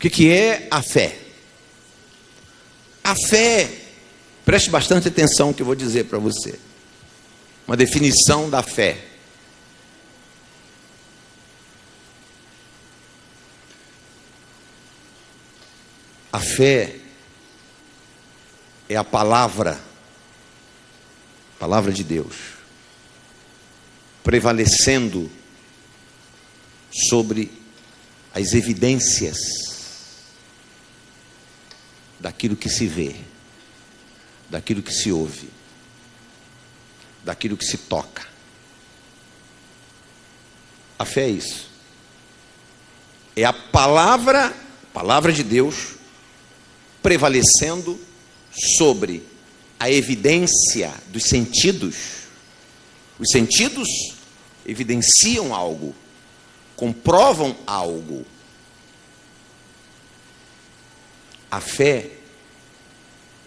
que é a fé? A fé, preste bastante atenção no que eu vou dizer para você. Uma definição da fé. A fé é a palavra de Deus, prevalecendo sobre as evidências daquilo que se vê, daquilo que se ouve, daquilo que se toca. A fé é isso. É a palavra de Deus prevalecendo sobre a evidência dos sentidos. Os sentidos evidenciam algo, comprovam algo. A fé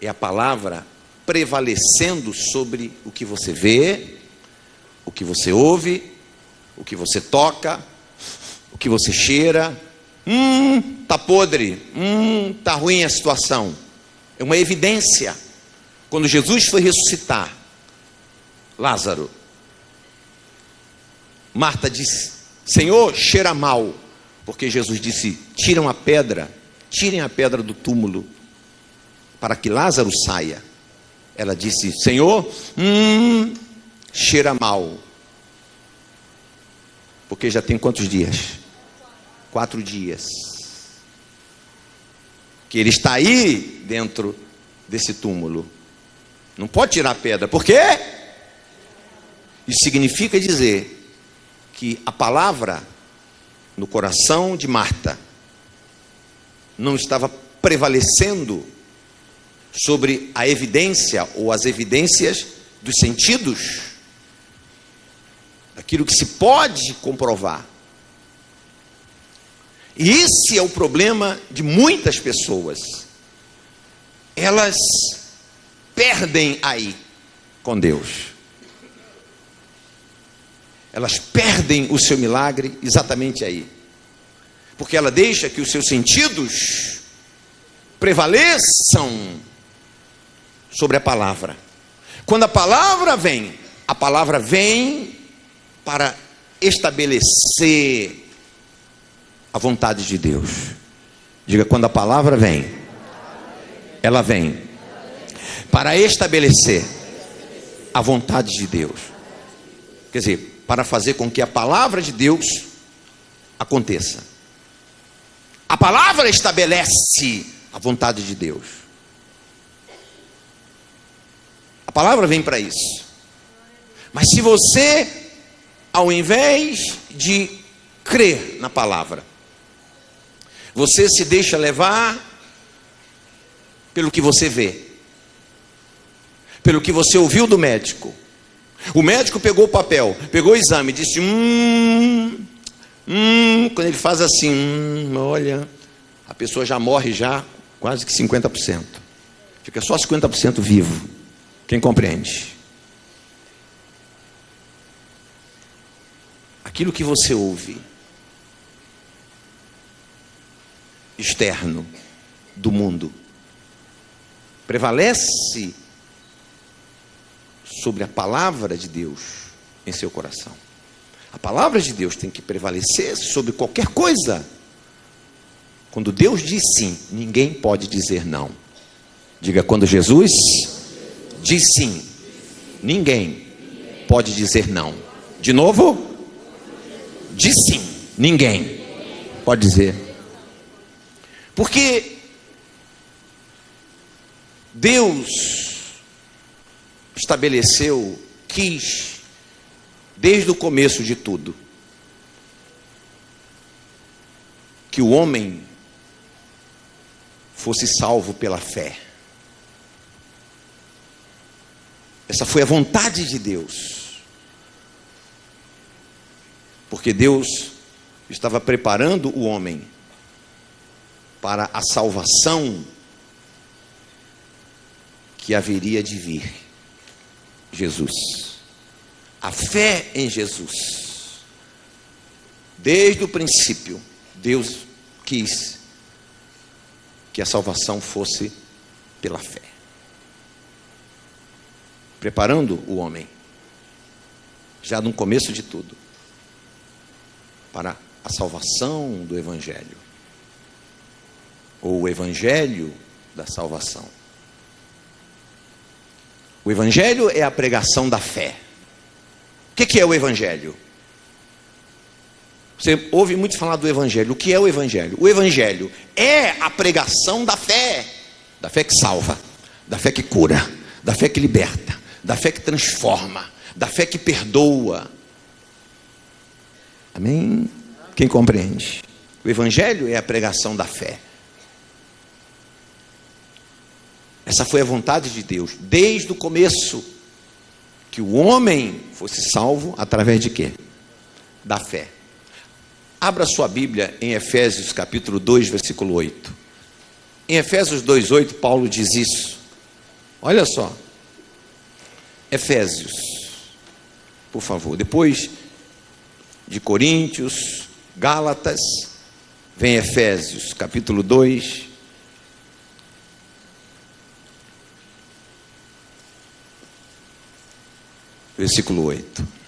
é a palavra prevalecendo sobre o que você vê, o que você ouve, o que você toca, o que você cheira. Tá podre, tá ruim a situação. É uma evidência. Quando Jesus foi ressuscitar Lázaro, Marta disse: Senhor, cheira mal. Porque Jesus disse: tirem a pedra do túmulo, para que Lázaro saia. Ela disse: Senhor, cheira mal. Porque já tem quantos dias? 4 dias. Que ele está aí dentro desse túmulo. Não pode tirar a pedra. Por quê? Isso significa dizer que a palavra no coração de Marta não estava prevalecendo sobre a evidência ou as evidências dos sentidos, daquilo que se pode comprovar. E esse é o problema de muitas pessoas. Elas perdem aí com Deus. Elas perdem o seu milagre exatamente aí. Porque ela deixa que os seus sentidos prevaleçam sobre a palavra. Quando a palavra vem para estabelecer a vontade de Deus. Diga: quando a palavra vem, ela vem para estabelecer a vontade de Deus. Quer dizer, para fazer com que a palavra de Deus aconteça. A palavra estabelece a vontade de Deus. A palavra vem para isso. Mas se você, ao invés de crer na palavra, você se deixa levar pelo que você vê, pelo que você ouviu do médico. O médico pegou o papel, pegou o exame, disse: quando ele faz assim, olha, a pessoa já morre já quase que 50%. Fica só 50% vivo. Quem compreende? Aquilo que você ouve externo do mundo prevalece sobre a palavra de Deus em seu coração. A palavra de Deus tem que prevalecer sobre qualquer coisa. Quando Deus diz sim, ninguém pode dizer não. Diga: quando Jesus diz sim, ninguém pode dizer não. De novo, diz sim, ninguém pode dizer. Porque Deus quis, desde o começo de tudo, que o homem fosse salvo pela fé. Essa foi a vontade de Deus. Porque Deus estava preparando o homem para a salvação que haveria de vir. Jesus. A fé em Jesus. Desde o princípio, Deus quis que a salvação fosse pela fé, preparando o homem, já no começo de tudo, para a salvação do Evangelho, ou o Evangelho da salvação. O Evangelho é a pregação da fé. O que é o Evangelho? Você ouve muito falar do Evangelho. O que é o Evangelho? O Evangelho é a pregação da fé que salva, da fé que cura, da fé que liberta, da fé que transforma, da fé que perdoa. Amém? Quem compreende? O Evangelho é a pregação da fé. Essa foi a vontade de Deus, desde o começo, que o homem fosse salvo através de quê? Da fé. Abra sua Bíblia em Efésios capítulo 2, versículo 8. Em Efésios 2, 8, Paulo diz isso. Olha só. Efésios, por favor. Depois de Coríntios, Gálatas, vem Efésios capítulo 2, versículo 8.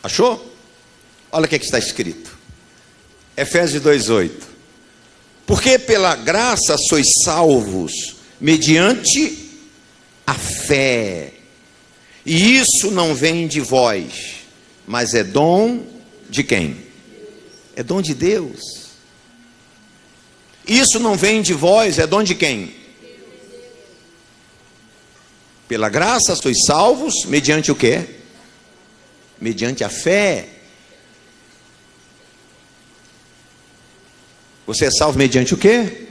Achou? Olha o que está escrito. Efésios 2:8. Porque pela graça sois salvos, mediante a fé. E isso não vem de vós, mas é dom de quem? É dom de Deus. Isso não vem de vós, é dom de quem? Pela graça sois salvos, mediante o quê? Mediante a fé. Você é salvo mediante o quê?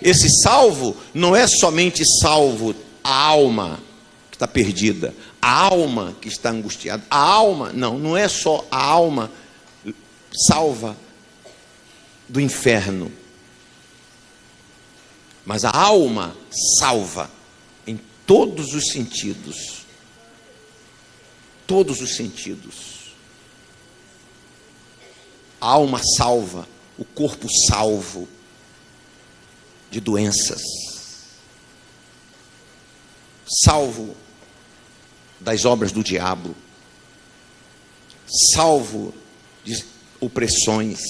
Esse salvo não é somente salvo a alma que está perdida, a alma que está angustiada, a alma, não é só a alma salva do inferno, mas a alma salva em todos os sentidos. Todos os sentidos. A alma salva, o corpo salvo de doenças, salvo das obras do diabo, salvo de opressões.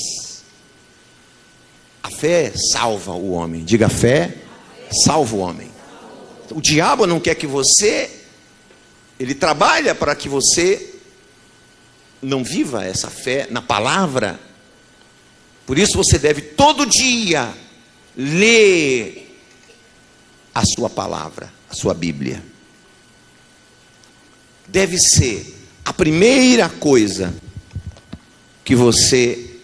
A fé salva o homem. Diga, a fé salva o homem. O diabo não quer que você, ele trabalha para que você não viva essa fé na palavra. Por isso você deve todo dia ler a sua palavra, a sua Bíblia. Deve ser a primeira coisa que você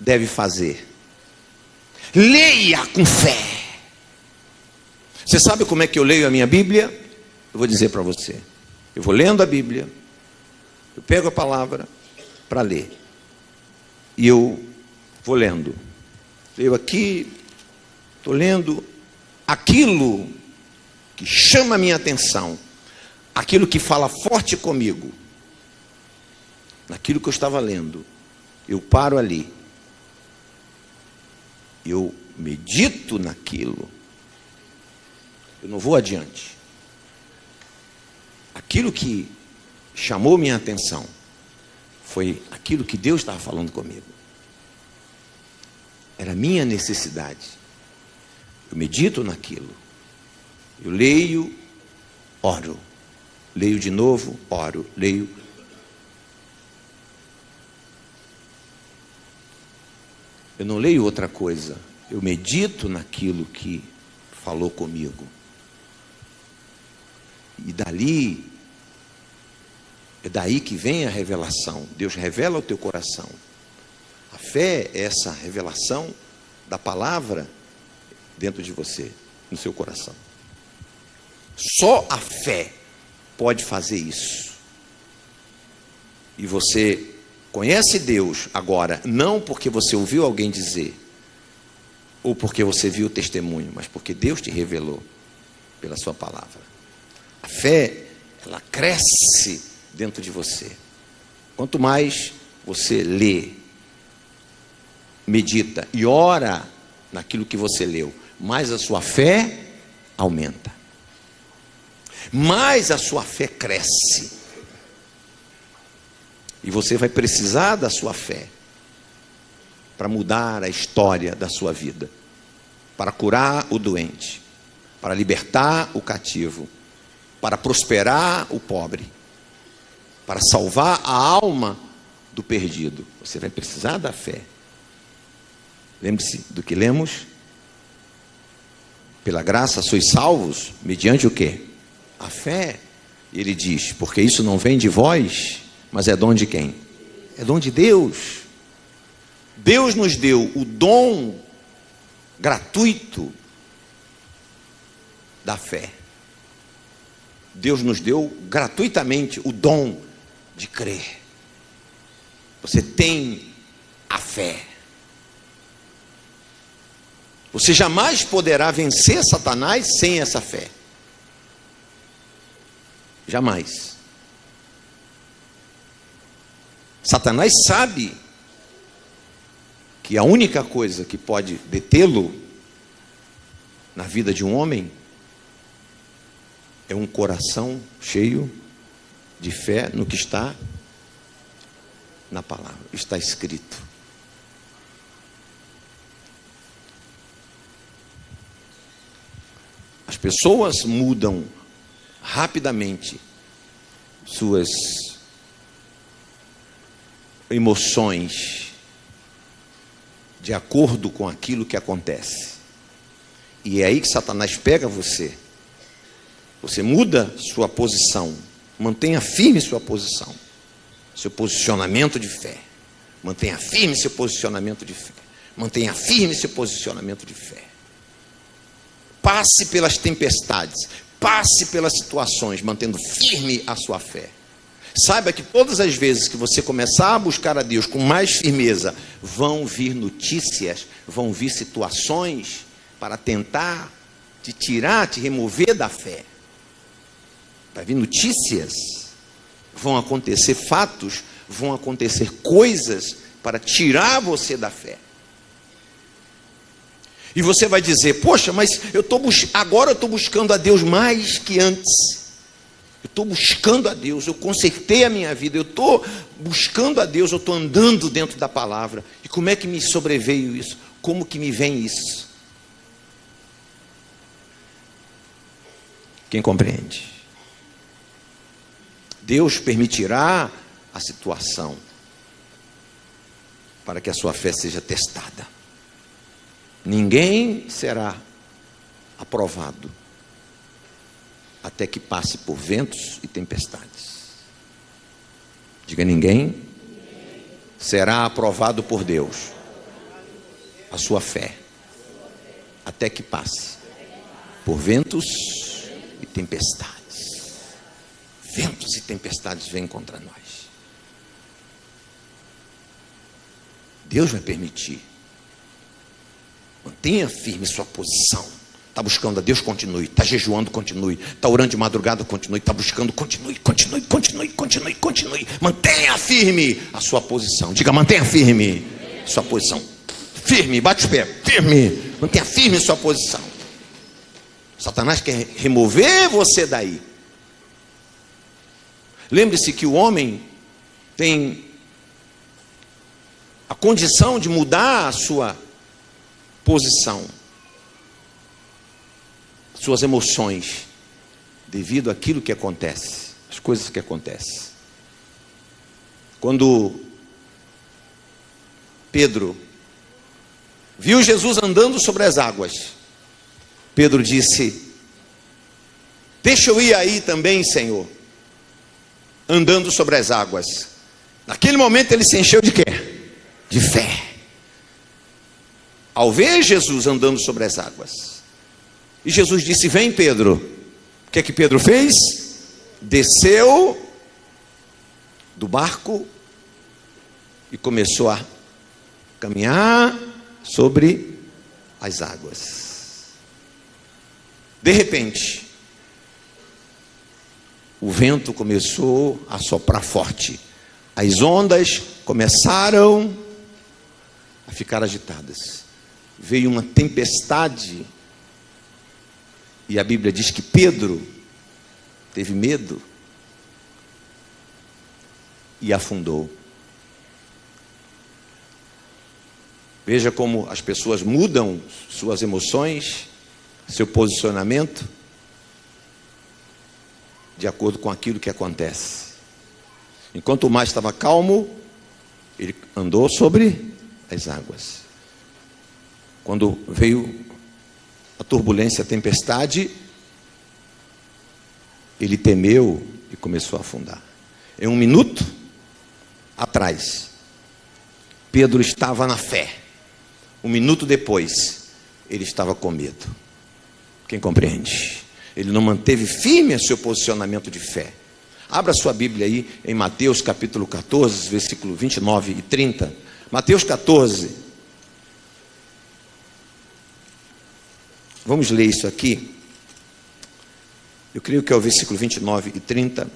deve fazer. Leia com fé. Você sabe como é que eu leio a minha Bíblia? Eu vou dizer para você. Eu vou lendo a Bíblia, eu pego a palavra para ler, e eu vou lendo. Leio aqui, estou lendo aquilo que chama a minha atenção, aquilo que fala forte comigo, naquilo que eu estava lendo. Eu paro ali, eu medito naquilo, eu não vou adiante. Aquilo que chamou minha atenção foi aquilo que Deus estava falando comigo. Era minha necessidade. Eu medito naquilo. Eu leio, oro. Leio de novo, oro. Leio. Eu não leio outra coisa. Eu medito naquilo que falou comigo. E dali, é daí que vem a revelação. Deus revela o teu coração. A fé é essa revelação da palavra dentro de você, no seu coração. Só a fé pode fazer isso. E você conhece Deus agora, não porque você ouviu alguém dizer, ou porque você viu o testemunho, mas porque Deus te revelou pela sua palavra. A fé, ela cresce dentro de você. Quanto mais você lê, medita e ora naquilo que você leu, mais a sua fé aumenta, mais a sua fé cresce. E você vai precisar da sua fé para mudar a história da sua vida, para curar o doente, para libertar o cativo, para prosperar o pobre, para salvar a alma do perdido. Você vai precisar da fé. Lembre-se do que lemos. Pela graça sois salvos, mediante o quê? A fé. Ele diz, porque isso não vem de vós, mas é dom de quem? É dom de Deus. Deus nos deu o dom gratuito da fé. Deus nos deu gratuitamente o dom de crer. Você tem a fé. Você jamais poderá vencer Satanás sem essa fé. Jamais. Satanás sabe que a única coisa que pode detê-lo na vida de um homem é um coração cheio de fé no que está na palavra, está escrito. As pessoas mudam rapidamente suas emoções de acordo com aquilo que acontece. E é aí que Satanás pega você. Você muda sua posição. Mantenha firme sua posição. Seu posicionamento de fé. Mantenha firme seu posicionamento de fé. Mantenha firme seu posicionamento de fé. Passe pelas tempestades, passe pelas situações, mantendo firme a sua fé. Saiba que todas as vezes que você começar a buscar a Deus com mais firmeza, vão vir notícias, vão vir situações para tentar te tirar, te remover da fé. Vai vir notícias, vão acontecer fatos, vão acontecer coisas para tirar você da fé. E você vai dizer, poxa, mas agora eu estou buscando a Deus mais que antes. Eu estou buscando a Deus, eu consertei a minha vida, eu estou buscando a Deus, eu estou andando dentro da palavra. E como é que me sobreveio isso? Como que me vem isso? Quem compreende? Deus permitirá a situação para que a sua fé seja testada. Ninguém será aprovado até que passe por ventos e tempestades. Diga, ninguém será aprovado por Deus, a sua fé, até que passe por ventos e tempestades. Ventos e tempestades vêm contra nós. Deus vai permitir. Mantenha firme sua posição. Está buscando a Deus, continue. Está jejuando, continue. Está orando de madrugada, continue. Está buscando, continue. Mantenha firme a sua posição. Diga, mantenha firme sua posição. Firme, bate os pés. Firme. Mantenha firme sua posição. Satanás quer remover você daí. Lembre-se que o homem tem a condição de mudar a sua posição, suas emoções, devido àquilo que acontece, as coisas que acontecem. Quando Pedro viu Jesus andando sobre as águas, Pedro disse, deixa eu ir aí também, Senhor, andando sobre as águas. Naquele momento ele se encheu de quê? De fé. Ao ver Jesus andando sobre as águas, e Jesus disse, vem Pedro. O que é que Pedro fez? Desceu do barco e começou a caminhar sobre as águas. De repente, o vento começou a soprar forte, as ondas começaram a ficar agitadas. Veio uma tempestade, e a Bíblia diz que Pedro teve medo e afundou. Veja como as pessoas mudam suas emoções, seu posicionamento, de acordo com aquilo que acontece. Enquanto o mar estava calmo, ele andou sobre as águas. Quando veio a turbulência, a tempestade, ele temeu e começou a afundar. Em um minuto atrás, Pedro estava na fé. Um minuto depois, ele estava com medo. Quem compreende? Ele não manteve firme o seu posicionamento de fé. Abra sua Bíblia aí em Mateus capítulo 14, versículo 29 e 30. Mateus 14. Vamos ler isso aqui. Eu creio que é o versículo 29 e 30.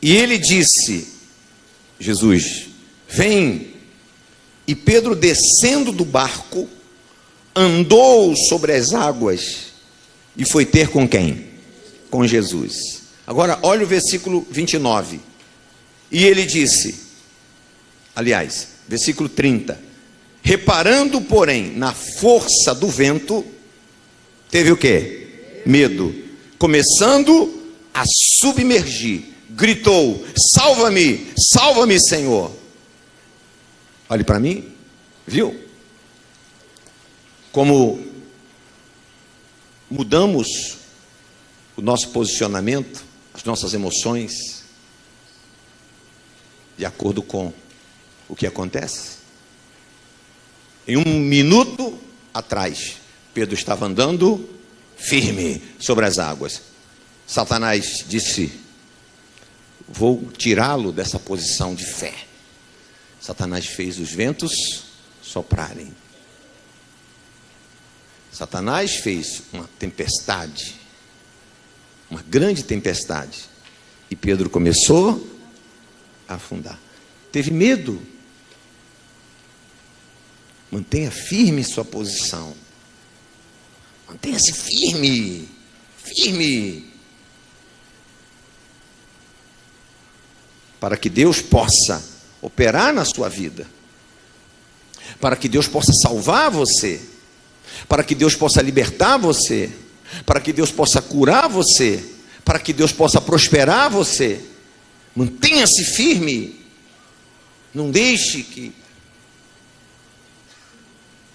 E ele disse, Jesus, vem. E Pedro, descendo do barco, andou sobre as águas e foi ter com quem? Com Jesus. Agora, olha o versículo 29. E ele disse, aliás, versículo 30. Reparando, porém, na força do vento, teve o quê? Medo. Começando a submergir, gritou, salva-me, salva-me, Senhor. Olhe para mim, viu? Como mudamos o nosso posicionamento, as nossas emoções, de acordo com o que acontece. Em um minuto atrás, Pedro estava andando firme sobre as águas. Satanás disse, vou tirá-lo dessa posição de fé. Satanás fez os ventos soprarem. Satanás fez uma tempestade, uma grande tempestade, e Pedro começou a afundar. Teve medo. Mantenha firme sua posição. Mantenha-se firme, firme, para que Deus possa operar na sua vida, para que Deus possa salvar você, para que Deus possa libertar você, para que Deus possa curar você, para que Deus possa prosperar você. Mantenha-se firme. Não deixe que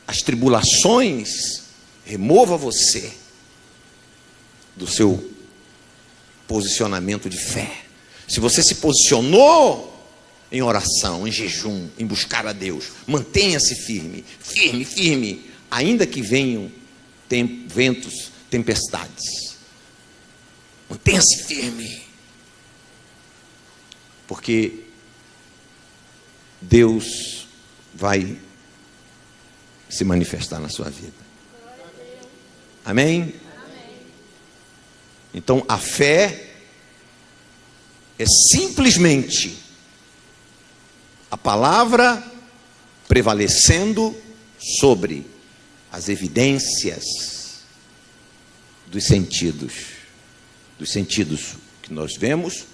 as tribulações remova você do seu posicionamento de fé. Se você se posicionou em oração, em jejum, em buscar a Deus, mantenha-se firme, firme, firme, ainda que venham ventos, tempestades. Mantenha-se firme, porque Deus vai se manifestar na sua vida. Amém? Então a fé é simplesmente a palavra prevalecendo sobre as evidências dos sentidos que nós vemos,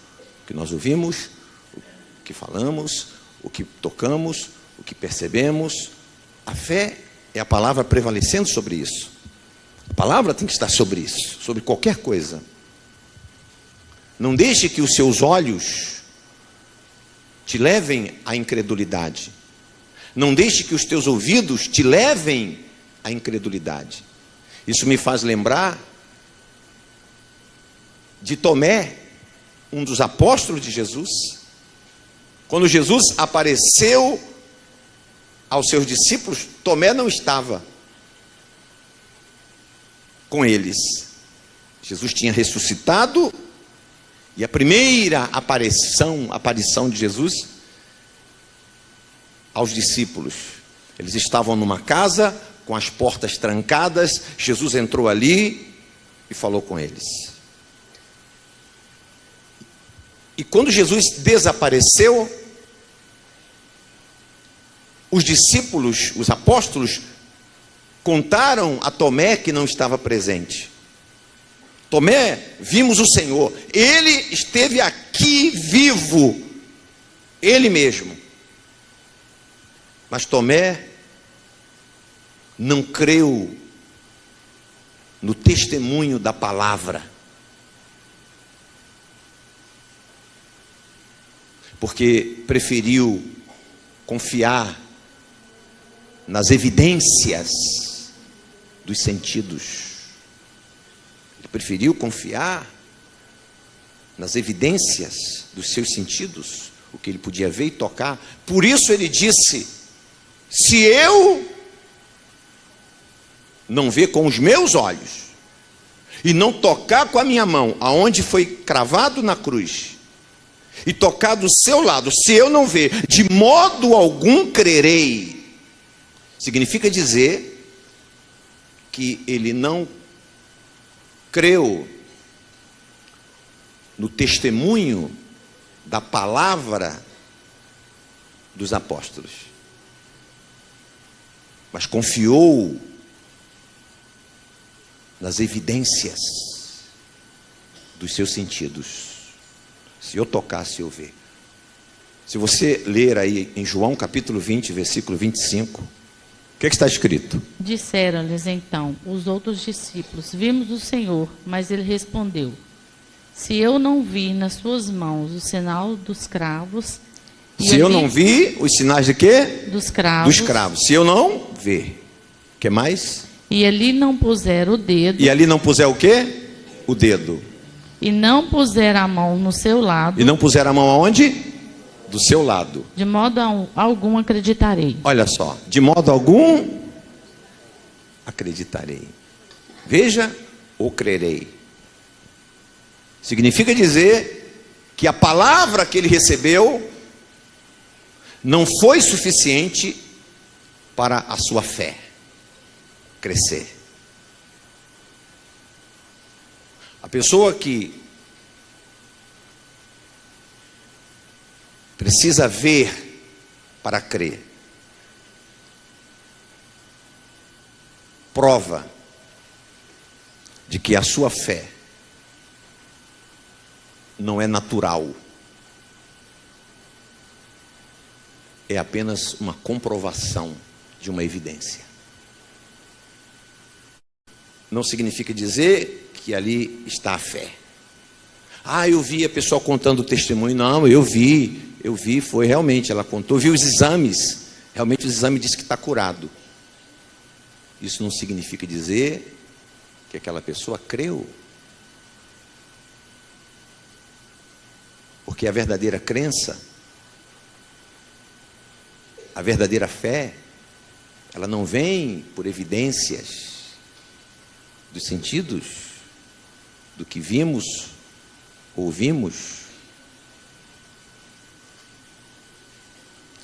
que nós ouvimos, o que falamos, o que tocamos, o que percebemos. A fé é a palavra prevalecendo sobre isso. A palavra tem que estar sobre isso, sobre qualquer coisa. Não deixe que os seus olhos te levem à incredulidade. Não deixe que os teus ouvidos te levem à incredulidade. Isso me faz lembrar de Tomé, um dos apóstolos de Jesus. Quando Jesus apareceu aos seus discípulos, Tomé não estava com eles. Jesus tinha ressuscitado, e a primeira aparição de Jesus aos discípulos, eles estavam numa casa com as portas trancadas. Jesus entrou ali e falou com eles. E quando Jesus desapareceu, os discípulos, os apóstolos, contaram a Tomé que não estava presente. Tomé, vimos o Senhor, ele esteve aqui vivo, ele mesmo. Mas Tomé não creu no testemunho da palavra, porque preferiu confiar nas evidências dos sentidos. Ele preferiu confiar nas evidências dos seus sentidos, o que ele podia ver e tocar. Por isso ele disse: se eu não ver com os meus olhos e não tocar com a minha mão aonde foi cravado na cruz e tocar do seu lado, se eu não ver, de modo algum crerei. Significa dizer que ele não creu no testemunho da palavra dos apóstolos, mas confiou nas evidências dos seus sentidos. Se eu tocar, se eu ver. Se você ler aí em João capítulo 20, versículo 25, o que está escrito? Disseram-lhes então os outros discípulos: vimos o Senhor. Mas ele respondeu: se eu não vir nas suas mãos o sinal dos cravos... Se eu não vi os sinais de quê? Dos cravos. Dos cravos. Se eu não ver. O que mais? E ali não puser o dedo... E ali não puser o quê? O dedo. E não puser a mão no seu lado... E não puser a mão aonde? Do seu lado. De modo algum acreditarei. Olha só. De modo algum acreditarei. Veja, ou crerei. Significa dizer que a palavra que ele recebeu não foi suficiente para a sua fé crescer. A pessoa que precisa ver para crer, prova de que a sua fé não é natural, é apenas uma comprovação de uma evidência. Não significa dizer que ali está a fé. Ah, eu vi a pessoa contando o testemunho. Não, eu vi, foi realmente, ela contou, vi os exames, realmente os exames dizem que está curado. Isso não significa dizer que aquela pessoa creu. Porque a verdadeira crença, a verdadeira fé, ela não vem por evidências dos sentidos, do que vimos, ouvimos.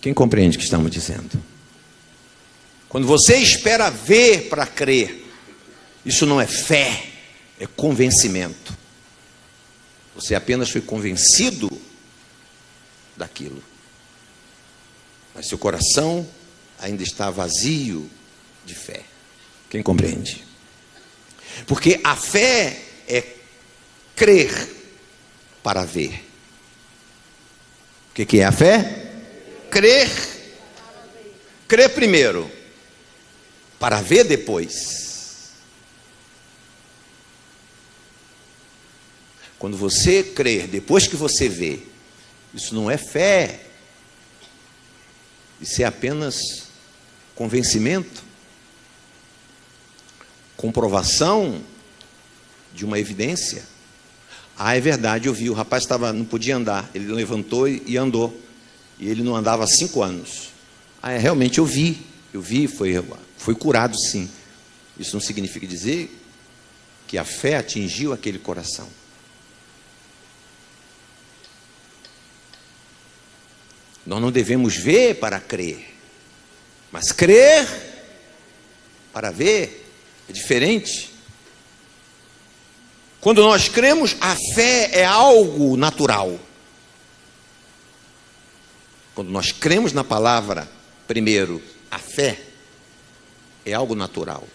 Quem compreende o que estamos dizendo? Quando você espera ver para crer, isso não é fé, é convencimento. Você apenas foi convencido daquilo, mas seu coração ainda está vazio de fé. Quem compreende? Porque a fé é crer para ver. O que é a fé? Crer. Crer primeiro, para ver depois. Quando você crer depois que você vê, isso não é fé. Isso é apenas convencimento, comprovação de uma evidência. Ah, é verdade, eu vi, o rapaz não podia andar, ele levantou e andou, e ele não andava há 5 anos. Ah, realmente eu vi, foi curado sim. Isso não significa dizer que a fé atingiu aquele coração. Nós não devemos ver para crer, mas crer para ver é diferente. Quando nós cremos, a fé é algo natural. Quando nós cremos na palavra, primeiro, a fé é algo natural.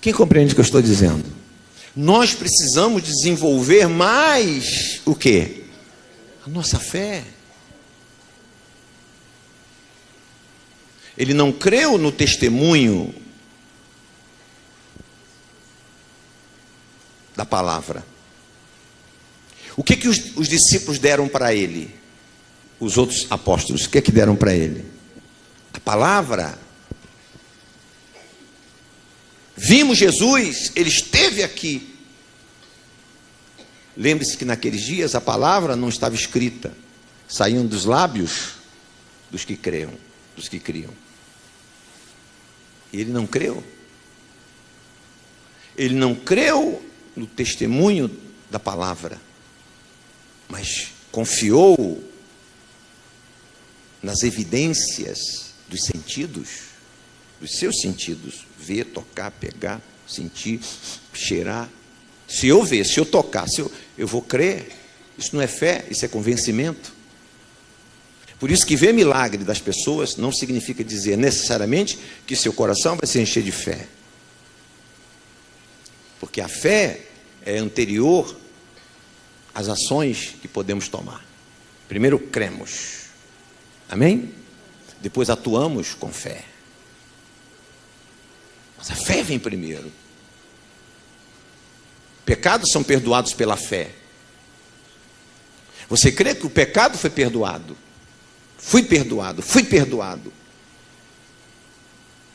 Quem compreende o que eu estou dizendo? Nós precisamos desenvolver mais o quê? A nossa fé. Ele não creu no testemunho da palavra. O que os discípulos deram para ele? Os outros apóstolos, o que deram para ele? A palavra. Vimos Jesus, ele esteve aqui. Lembre-se que naqueles dias a palavra não estava escrita, saíam dos lábios dos que criam. E ele não creu. Ele não creu no testemunho da palavra, mas confiou nas evidências dos sentidos, dos seus sentidos: ver, tocar, pegar, sentir, cheirar. Se eu ver, se eu tocar, eu vou crer. Isso não é fé, isso é convencimento. Por isso que ver milagre das pessoas não significa dizer necessariamente que seu coração vai se encher de fé. Porque a fé é anterior às ações que podemos tomar. Primeiro cremos. Amém? Depois atuamos com fé. Mas a fé vem primeiro. Pecados são perdoados pela fé. Você crê que o pecado foi perdoado? Fui perdoado.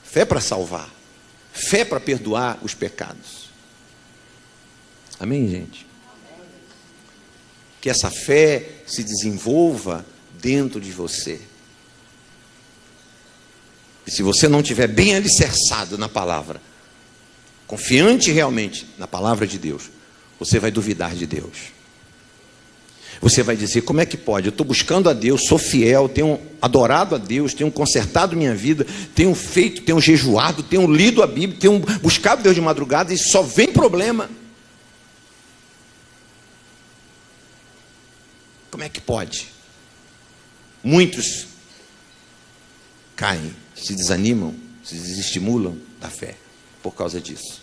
Fé para salvar. Fé para perdoar os pecados. Amém, gente? Que essa fé se desenvolva dentro de você. E se você não estiver bem alicerçado na palavra, confiante realmente na palavra de Deus, você vai duvidar de Deus. Você vai dizer: como é que pode? Eu estou buscando a Deus, sou fiel, tenho adorado a Deus, tenho consertado minha vida, tenho feito, tenho jejuado, tenho lido a Bíblia, tenho buscado Deus de madrugada e só vem problema. Como é que pode? Muitos caem, se desanimam, se desestimulam da fé por causa disso.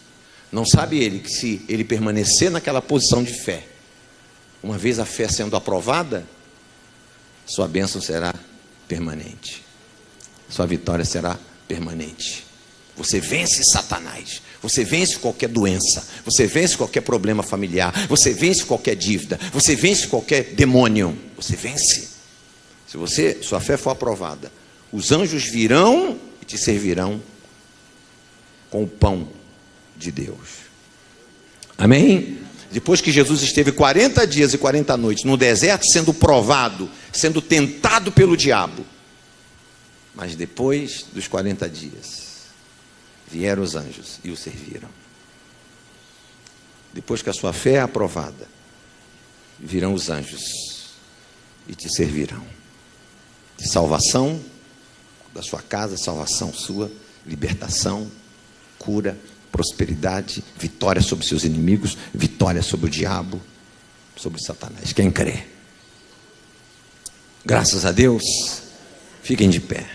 Não sabe ele que se ele permanecer naquela posição de fé, uma vez a fé sendo aprovada, sua bênção será permanente, sua vitória será permanente. Você vence Satanás, você vence qualquer doença, você vence qualquer problema familiar, você vence qualquer dívida, você vence qualquer demônio, você vence. Se sua fé for aprovada, os anjos virão e te servirão com o pão de Deus. Amém? Depois que Jesus esteve 40 dias e 40 noites no deserto, sendo provado, sendo tentado pelo diabo, mas depois dos 40 dias, vieram os anjos e o serviram. Depois que a sua fé é aprovada, virão os anjos e te servirão. De salvação da sua casa, salvação sua, libertação, cura, prosperidade, vitória sobre seus inimigos, vitória sobre o diabo, sobre Satanás. Quem crê? Graças a Deus, fiquem de pé.